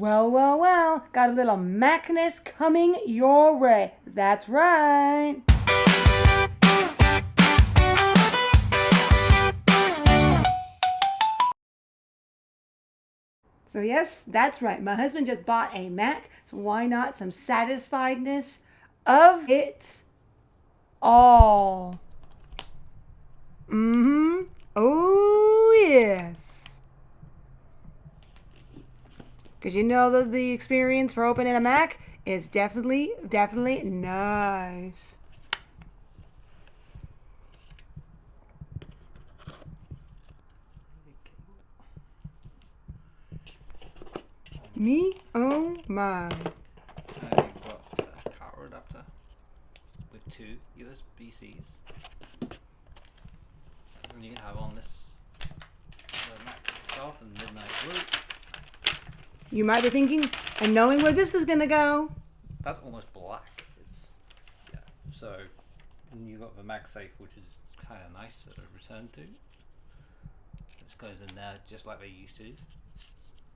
Well, well, well, got a little Macness coming your way. That's right. So yes, that's right. My husband just bought a Mac, so why not some satisfiedness of it all? Mm-hmm. Oh, yes. Because you know that the experience for opening a Mac is definitely nice. Me? Oh my. You've got a power adapter with two USB-Cs, and you have on this the Mac itself and Midnight Blue. You might be thinking, and knowing where this is gonna go. That's almost black. Yeah. So you got the MagSafe, which is kind of nice to return to. This goes in there just like they used to.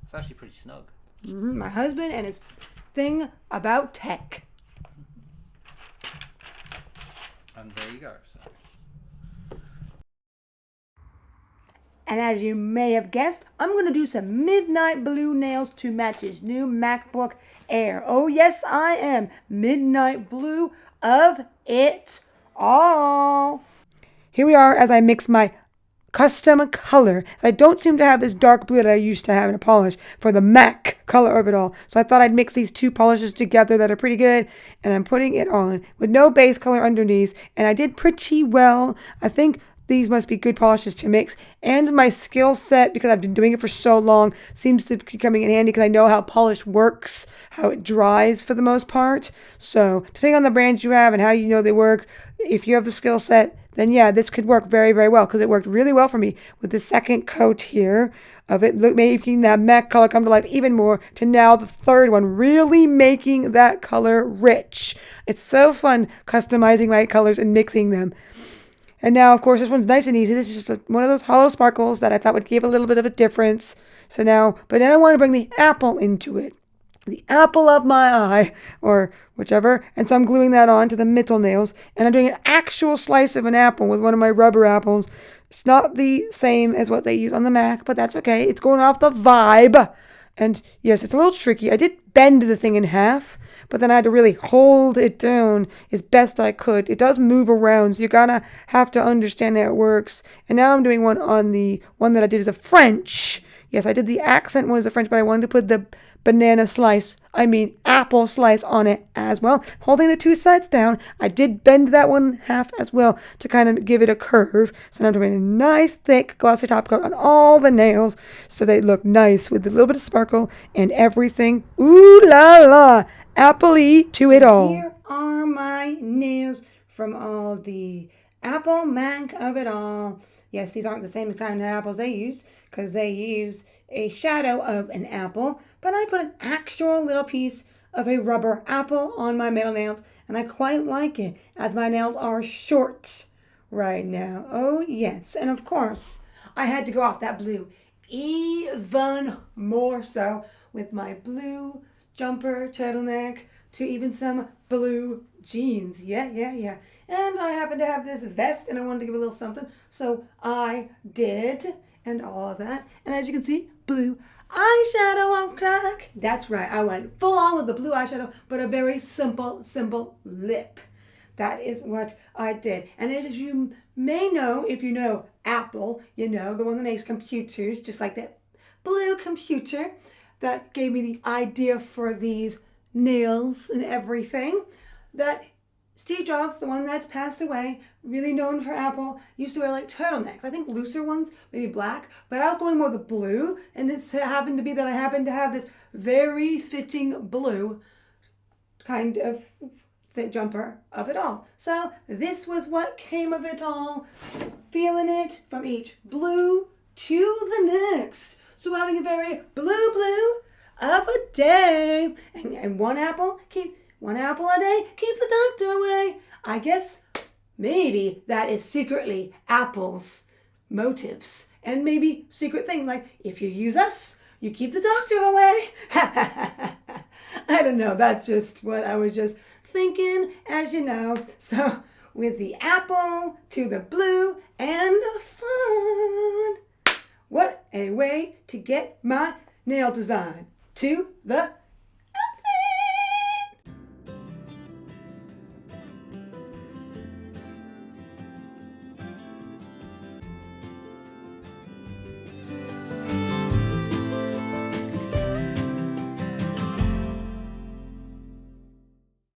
It's actually pretty snug. My husband and his thing about tech. And there you go. So. And as you may have guessed, I'm going to do some midnight blue nails to match his new MacBook Air. Oh yes, I am. Midnight blue of it all. Here we are as I mix my custom color. I don't seem to have this dark blue that I used to have in a polish for the Mac color of it all. So I thought I'd mix these two polishes together that are pretty good, and I'm putting it on with no base color underneath, and I did pretty well. I think these must be good polishes to mix, and my skill set, because I've been doing it for so long, seems to be coming in handy because I know how polish works, how it dries for the most part. So depending on the brands you have and how you know they work, if you have the skill set, then yeah, this could work very, very well, because it worked really well for me with the second coat here of it, making that Mac color come to life even more, to now the third one, really making that color rich. It's so fun customizing my colors and mixing them. And now, of course, this one's nice and easy. This is just one of those hollow sparkles that I thought would give a little bit of a difference. But then I want to bring the apple into it. The apple of my eye, or whichever. And so I'm gluing that on to the middle nails. And I'm doing an actual slice of an apple with one of my rubber apples. It's not the same as what they use on the Mac, but that's okay. It's going off the vibe. And yes, it's a little tricky. I did bend the thing in half, but then I had to really hold it down as best I could. It does move around, so you gotta have to understand how it works. And now I'm doing one on the one that I did as a French. Yes, I did the accent one as a French, but I wanted to put the apple slice on it as well. Holding the two sides down, I did bend that one half as well to kind of give it a curve. So now I'm doing a nice thick glossy top coat on all the nails so they look nice with a little bit of sparkle and everything. Ooh la la, apple-y to it all. Here are my nails from all the Apple Mac of it all. Yes, these aren't the same kind of apples they use, because they use a shadow of an apple, but I put an actual little piece of a rubber apple on my middle nails, and I quite like it, as my nails are short right now. Oh yes, and of course I had to go off that blue even more so with my blue jumper turtleneck to even some blue jeans. Yeah. And I happen to have this vest, and I wanted to give a little something, so I did, and all of that. And as you can see, blue eyeshadow on crack. That's right, I went full on with the blue eyeshadow, but a very simple lip. That is what I did. And as you may know, if you know Apple, you know, the one that makes computers, just like that blue computer that gave me the idea for these nails and everything, that Steve Jobs, the one that's passed away, really known for Apple, used to wear like turtlenecks. I think looser ones, maybe black, but I was going more the blue, and it happened to be that I happened to have this very fitting blue kind of jumper of it all. So this was what came of it all, feeling it from each blue to the next. So having a very blue of a day, and one apple a day keeps the doctor away. I guess maybe that is secretly Apple's motives, and maybe secret thing, like if you use us, You keep the doctor away. I don't know. That's just what I was just thinking, as you know. So with the apple to the blue and the fun. What a way to get my nail design to the